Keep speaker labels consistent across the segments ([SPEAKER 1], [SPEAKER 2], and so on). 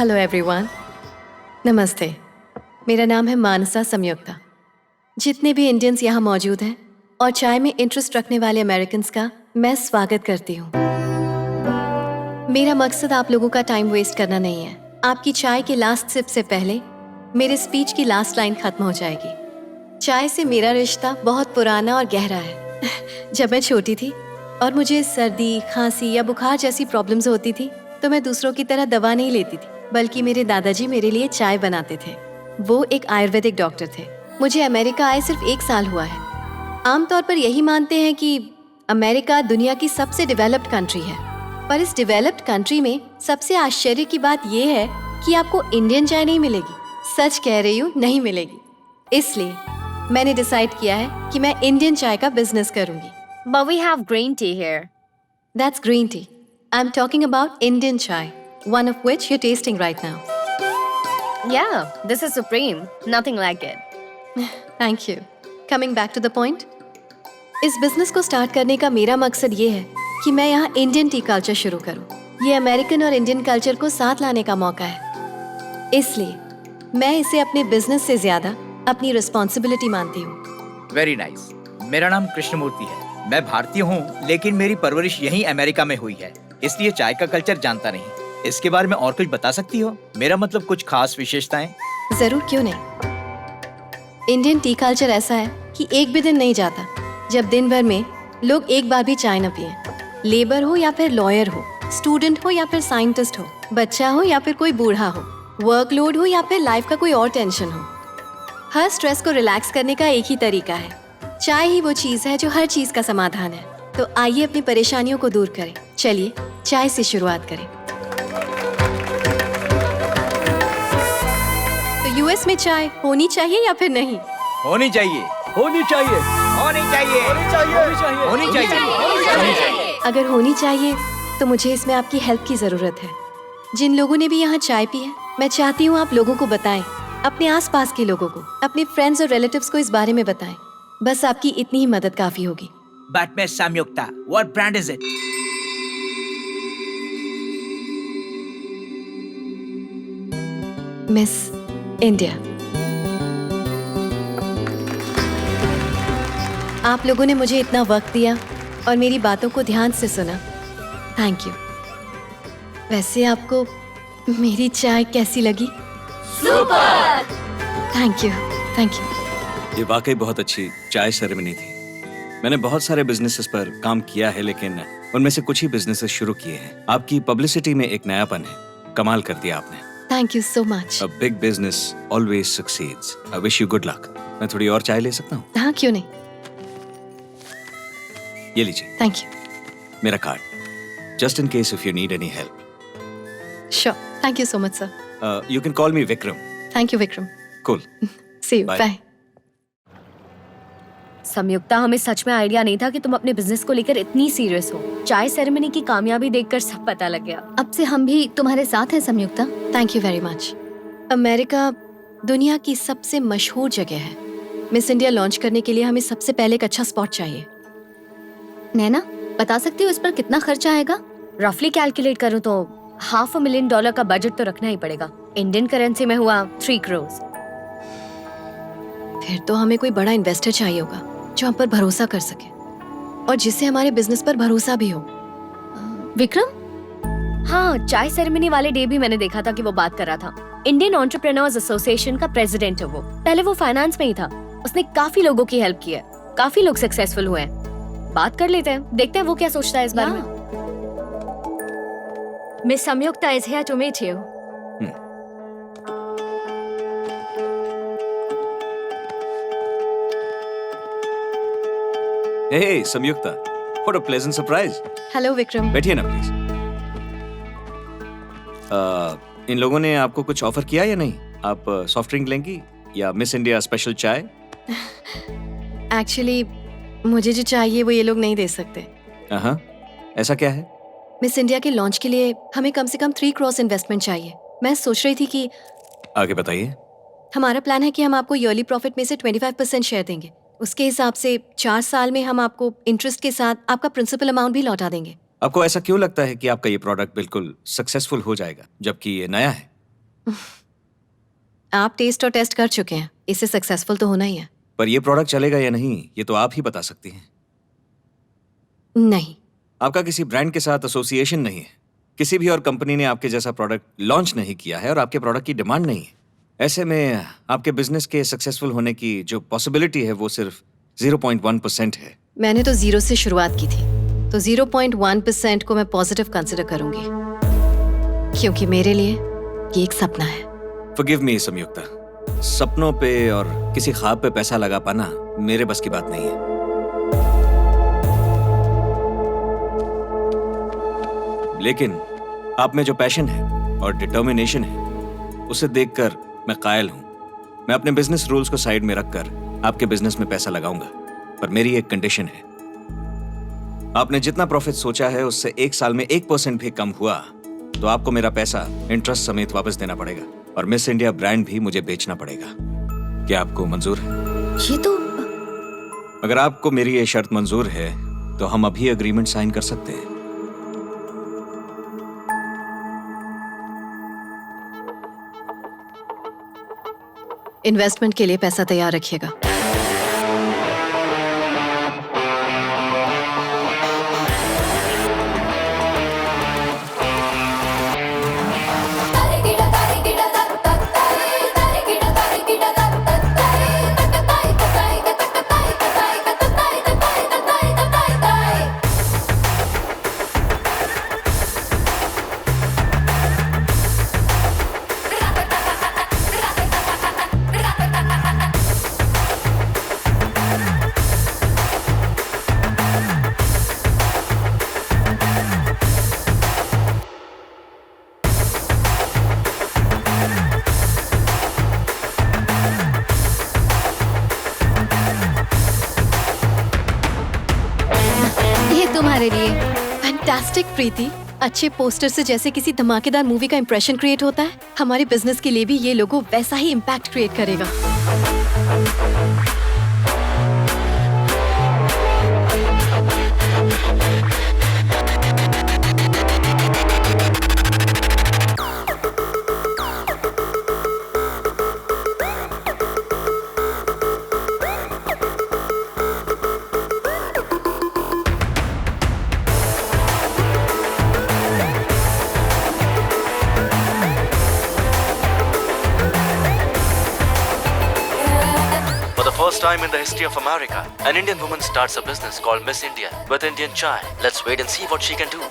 [SPEAKER 1] Hello everyone, नमस्ते। मेरा नाम है मानसा संयुक्ता। जितने भी इंडियंस यहाँ मौजूद हैं और चाय में इंटरेस्ट रखने वाले अमेरिकन्स का मैं स्वागत करती हूँ। मेरा मकसद आप लोगों का टाइम वेस्ट करना नहीं है। आपकी चाय के लास्ट सिप से पहले मेरे स्पीच की लास्ट लाइन खत्म हो जाएगी। चाय से मेरा रिश्ता बहुत पुराना और गहरा है। जब मैं छोटी थी और मुझे सर्दी, खांसी या बुखार जैसी प्रॉब्लम्स होती थी तो मैं दूसरों की तरह दवा नहीं लेती थी, बल्कि मेरे दादाजी मेरे लिए चाय बनाते थे। वो एक आयुर्वेदिक डॉक्टर थे। मुझे अमेरिका आए सिर्फ 1 साल हुआ है। आमतौर पर यही मानते हैं कि अमेरिका दुनिया की सबसे डेवलप्ड कंट्री है, पर इस डेवलप्ड कंट्री में सबसे आश्चर्य की बात यह है कि आपको इंडियन चाय नहीं मिलेगी। सच कह रही हूँ, नहीं मिलेगी। इसलिए मैंने डिसाइड किया है कि मैं इंडियन चाय का बिजनेस करूंगी।
[SPEAKER 2] But we have green tea here.
[SPEAKER 1] That's green tea. I'm talking about Indian chai, one of which you're tasting right now.
[SPEAKER 2] Yeah, this is supreme. Nothing like it.
[SPEAKER 1] Thank you. Coming back to the point. इस business को start करने का मेरा मकसद ये है कि मैं यहाँ इंडियन टी कल्चर शुरू करूँ। ये अमेरिकन और इंडियन कल्चर को साथ लाने का मौका है। इसलिए मैं इसे अपने बिजनेस से ज्यादा अपनी रिस्पॉन्सिबिलिटी मानती हूँ।
[SPEAKER 3] Very nice. मेरा नाम कृष्णमूर्ति है। मैं भारतीय हूँ, लेकिन मेरी परवरिश यहीं अमेरिका में हुई है, इसलिए चाय का कल्चर जानता नहीं। इसके बारे में और कुछ बता सकती हो? मेरा मतलब कुछ खास विशेषताएं।
[SPEAKER 1] जरूर, क्यों नहीं। इंडियन टी कल्चर ऐसा है कि एक भी दिन नहीं जाता जब दिन भर में लोग एक बार भी चाय न पिए। लेबर हो या फिर लॉयर हो, स्टूडेंट हो या फिर साइंटिस्ट हो, बच्चा हो या फिर कोई बूढ़ा हो, वर्कलोड हो या फिर लाइफ का कोई और टेंशन हो, हर स्ट्रेस को रिलैक्स करने का एक ही तरीका है। चाय ही वो चीज है जो हर चीज का समाधान है। तो आइए अपनी परेशानियों को दूर करें। चलिए चाय से शुरुआत करें। तो यूएस में चाय होनी चाहिए या फिर नहीं?
[SPEAKER 3] होनी चाहिए।
[SPEAKER 4] होनी चाहिए।
[SPEAKER 3] होनी चाहिए।
[SPEAKER 4] होनी चाहिए।
[SPEAKER 3] होनी चाहिए।
[SPEAKER 1] अगर होनी चाहिए तो मुझे इसमें आपकी हेल्प की जरूरत है। जिन लोगों ने भी यहाँ चाय पी है, मैं चाहती हूँ आप लोगों को बताएं, अपने आसपास के लोगों को, अपने फ्रेंड्स और रिलेटिव्स को इस बारे में बताएं। बस आपकी इतनी ही मदद काफी होगी।
[SPEAKER 3] But Miss Samyukta, what brand is it?
[SPEAKER 1] Miss India. आप लोगों ने मुझे इतना वक्त दिया और मेरी बातों को ध्यान से सुना। Thank you. वैसे आपको मेरी चाय कैसी लगी?
[SPEAKER 2] Super!
[SPEAKER 1] Thank you, thank you.
[SPEAKER 4] ये वाकई बहुत अच्छी चाय सेरेमनी थी। मैंने बहुत सारे बिजनेसेस पर काम किया है, लेकिन उनमें से कुछ ही बिजनेसेस शुरू किए हैं। आपकी पब्लिसिटी में एक नयापन है। कमाल कर दिया आपने।
[SPEAKER 1] Thank you so much.
[SPEAKER 4] A big business always succeeds. I wish you good luck. मैं थोड़ी और चाय ले सकता हूँ?
[SPEAKER 1] हाँ, क्यों नहीं।
[SPEAKER 4] ये लीजिए
[SPEAKER 1] थैंक यू।
[SPEAKER 4] मेरा card, just in case if you need any help.
[SPEAKER 1] Sure, thank you so much sir.
[SPEAKER 4] You can call me Vikram.
[SPEAKER 1] Thank you Vikram.
[SPEAKER 4] Cool.
[SPEAKER 1] See you,
[SPEAKER 4] Bye.
[SPEAKER 1] Bye.
[SPEAKER 2] Sanyukta, हमें सच में आइडिया नहीं था कि तुम अपने बिजनेस को लेकर इतनी सीरियस हो। चाय सेरेमनी की कामयाबी देखकर सब पता लग गया।
[SPEAKER 5] अब से हम भी तुम्हारे साथ हैं Sanyukta.
[SPEAKER 1] Thank you very much. America दुनिया की सबसे मशहूर जगह है। मिस इंडिया लॉन्च करने के लिए हमें सबसे पहले एक अच्छा स्पॉट चाहिए।
[SPEAKER 5] नैना, बता सकती हो इस पर कितना खर्चा आएगा?
[SPEAKER 2] रफली कैलकुलेट करूँ तो $500,000 का बजट तो रखना ही पड़ेगा। इंडियन करेंसी में हुआ 3 करोड़।
[SPEAKER 1] फिर तो हमें कोई बड़ा इन्वेस्टर चाहिए होगा जो हम पर भरोसा कर सके और जिससे हमारे बिजनेस पर भरोसा भी हो।
[SPEAKER 5] विक्रम?
[SPEAKER 2] हाँ, चाय सेरेमनी वाले डे भी मैंने देखा था कि वो बात कर रहा था। इंडियन एंटरप्रेन्योर्स एसोसिएशन का प्रेसिडेंट है वो। पहले वो फाइनेंस में ही था। उसने काफी लोगों की हेल्प की है। काफी लोग सक्सेसफुल हुए हैं। बात कर लेते हैं, देखते हैं वो क्या सोचता है इस बारे में। Miss Samyukta is here to meet you.
[SPEAKER 4] Hey, Samyukta. What a pleasant surprise.
[SPEAKER 1] Hello Vikram.
[SPEAKER 4] बैठिए ना प्लीज। इन लोगों ने आपको कुछ ऑफर किया या नहीं? आप सॉफ्ट ड्रिंक लेंगी या मिस इंडिया स्पेशल चाय?
[SPEAKER 1] एक्चुअली मुझे जो चाहिए वो ये लोग नहीं दे सकते।
[SPEAKER 4] हाँ, ऐसा क्या है?
[SPEAKER 1] मिस इंडिया के लॉन्च के लिए हमें कम से कम 3 करोड़ इन्वेस्टमेंट चाहिए। मैं सोच रही थी कि
[SPEAKER 4] आगे बताइए।
[SPEAKER 1] हमारा प्लान है कि हम आपको ईयरली प्रॉफिट में से 25% शेयर देंगे। उसके हिसाब से 4 साल में हम आपको इंटरेस्ट के साथ आपका प्रिंसिपल अमाउंट भी लौटा देंगे।
[SPEAKER 4] आपको ऐसा क्यों लगता है कि आपका ये प्रोडक्ट बिल्कुल सक्सेसफुल हो जाएगा, जबकि ये नया है?
[SPEAKER 1] आप टेस्ट और टेस्ट कर चुके हैं, इससे सक्सेसफुल तो होना ही है।
[SPEAKER 4] पर ये प्रोडक्ट चलेगा या नहीं ये तो आप ही बता सकती हैं।
[SPEAKER 1] नहीं,
[SPEAKER 4] आपका किसी ब्रांड के साथ एसोसिएशन नहीं है, किसी भी और कंपनी ने आपके जैसा प्रोडक्ट लॉन्च नहीं किया है और आपके प्रोडक्ट की डिमांड नहीं है। ऐसे में आपके बिजनेस के सक्सेसफुल होने की जो पॉसिबिलिटी है वो सिर्फ 0.1% है।
[SPEAKER 1] मैंने तो 0 से शुरुआत की थी, तो 0.1% को मैं पॉजिटिव कंसिडर करूंगी, क्योंकि मेरे लिए ये एक सपना है।
[SPEAKER 4] फॉरगिव मी संयुक्ता, सपनों पे और किसी ख्वाब पे पैसा लगा पाना मेरे बस की बात नहीं है। लेकिन आप में जो पैशन है और डिटर्मिनेशन है उसे देखकर मैं कायल हूं। मैं अपने बिजनेस रूल्स को साइड में रखकर आपके बिजनेस में पैसा लगाऊंगा, पर मेरी एक कंडीशन है। आपने जितना प्रॉफिट सोचा है उससे 1 साल में 1% भी कम हुआ तो आपको मेरा पैसा इंटरेस्ट समेत वापस देना पड़ेगा और मिस इंडिया ब्रांड भी मुझे बेचना पड़ेगा। क्या आपको मंजूर है?
[SPEAKER 5] ये तो
[SPEAKER 4] अगर आपको मेरी ये शर्त मंजूर है तो हम अभी एग्रीमेंट साइन कर सकते हैं।
[SPEAKER 1] इन्वेस्टमेंट के लिए पैसा तैयार रखिएगा।
[SPEAKER 5] ये तुम्हारे लिए।
[SPEAKER 1] फैंटास्टिक प्रीति, अच्छे पोस्टर से जैसे किसी धमाकेदार मूवी का इंप्रेशन क्रिएट होता है, हमारे बिजनेस के लिए भी ये लोगो वैसा ही इम्पैक्ट क्रिएट करेगा।
[SPEAKER 6] For the first time in the history of America, an Indian woman starts a business called Miss India with Indian chai. Let's wait and see what she can do.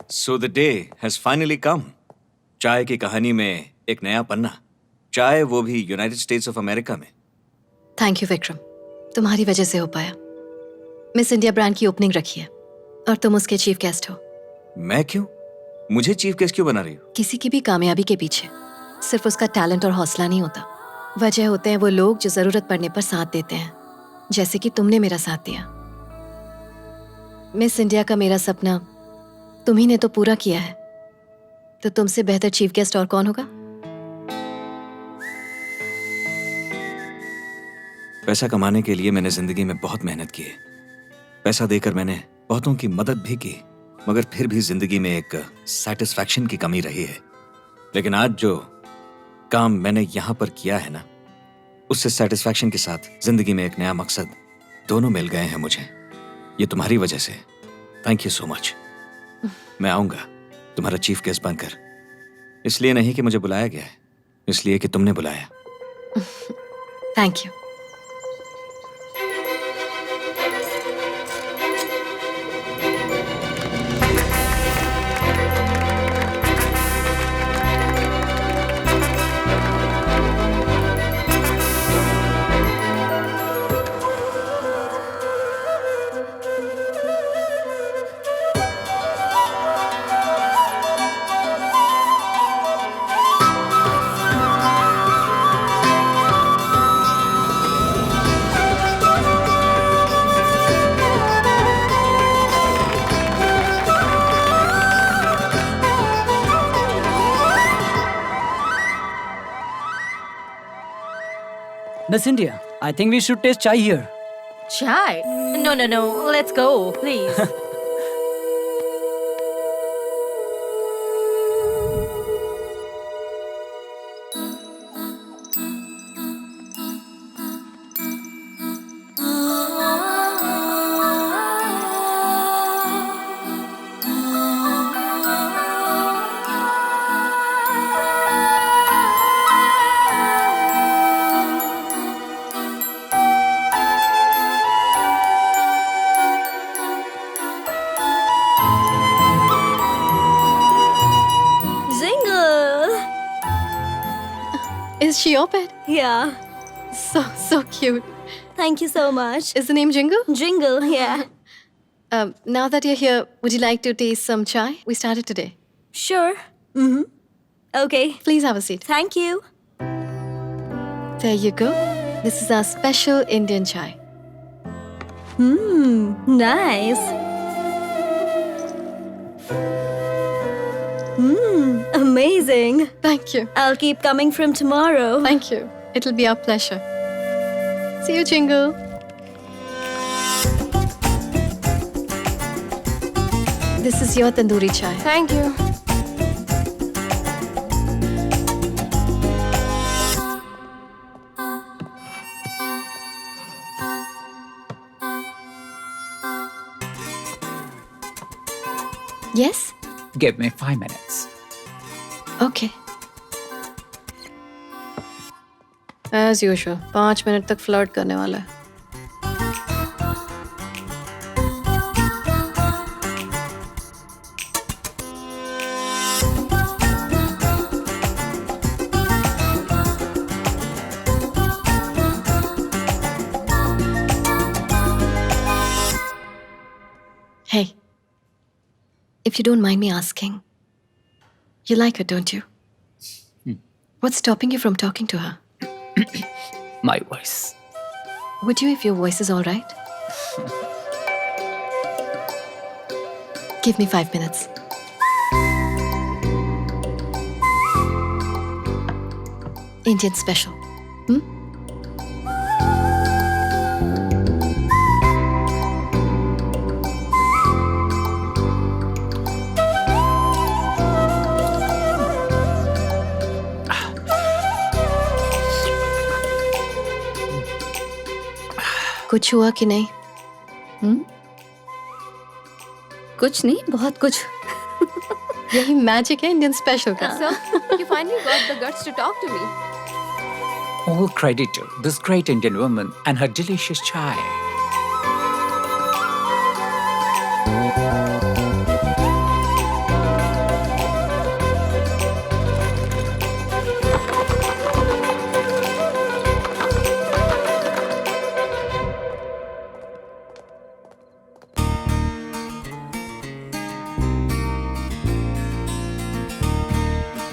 [SPEAKER 4] So the day has finally come. चाय की कहानी में एक नया पन्ना, चाय वो भी United states of America में।
[SPEAKER 1] थैंक यू विक्रम, तुम्हारी वजह से हो पाया। मिस इंडिया ब्रांड की ओपनिंग रखी है और तुम उसके चीफ गेस्ट हो।
[SPEAKER 4] मैं क्यों? मुझे चीफ गेस्ट क्यों बना रही हो?
[SPEAKER 1] किसी की भी कामयाबी के पीछे सिर्फ उसका टैलेंट और हौसला नहीं होता, वजह होते हैं वो लोग जो जरूरत पड़ने पर साथ देते हैं, जैसे कि तुमने मेरा साथ दिया। मिस इंडिया का मेरा सपना तुम्ही ने तो पूरा किया है, तो तुमसे बेहतर चीफ गेस्ट और कौन होगा?
[SPEAKER 4] पैसा कमाने के लिए मैंने जिंदगी में बहुत मेहनत की है। पैसा देकर मैंने बहुतों की मदद भी की, मगर फिर भी जिंदगी में एक सेटिस्फैक्शन की कमी रही है। लेकिन आज जो काम मैंने यहां पर किया है ना, उससे सेटिस्फैक्शन के साथ जिंदगी में एक नया मकसद दोनों मिल गए हैं मुझे। ये तुम्हारी वजह से। Thank you so much. मैं आऊंगा तुम्हारा चीफ गेस्ट बनकर, इसलिए नहीं कि मुझे बुलाया गया है, इसलिए कि तुमने बुलाया।
[SPEAKER 1] Thank you.
[SPEAKER 7] Miss India, I think we should taste chai here.
[SPEAKER 2] Chai? No, no, no. Let's go, please. Jingle.
[SPEAKER 1] Is she your pet?
[SPEAKER 2] Yeah.
[SPEAKER 1] So cute.
[SPEAKER 2] Thank you so much.
[SPEAKER 1] Is the name Jingle?
[SPEAKER 2] Jingle, yeah.
[SPEAKER 1] Now that you're here, would you like to taste some chai? We started today.
[SPEAKER 2] Sure. Mm-hmm. Okay.
[SPEAKER 1] Please have a seat.
[SPEAKER 2] Thank you.
[SPEAKER 1] There you go. This is our special Indian chai.
[SPEAKER 2] Nice. Amazing.
[SPEAKER 1] Thank you.
[SPEAKER 2] I'll keep coming from tomorrow.
[SPEAKER 1] Thank you. It'll be our pleasure. See you, Jingle. This is your tandoori chai.
[SPEAKER 2] Thank you.
[SPEAKER 1] Yes?
[SPEAKER 7] Give me 5 minutes.
[SPEAKER 1] Okay. As usual, 5 minute तक flirt करने वाला है. Hey, if you don't mind me asking, you like her, don't you? What's stopping you from talking to her?
[SPEAKER 7] My voice.
[SPEAKER 1] Would you if your voice is all right? Give me 5 minutes. Indian special. कुछ हुआ कि नहीं?
[SPEAKER 5] कुछ नहीं, बहुत कुछ.
[SPEAKER 1] यही magic है इंडियन स्पेशल का.
[SPEAKER 2] So, you finally got the guts to talk to me.
[SPEAKER 7] All credit to this great Indian woman and her delicious chai.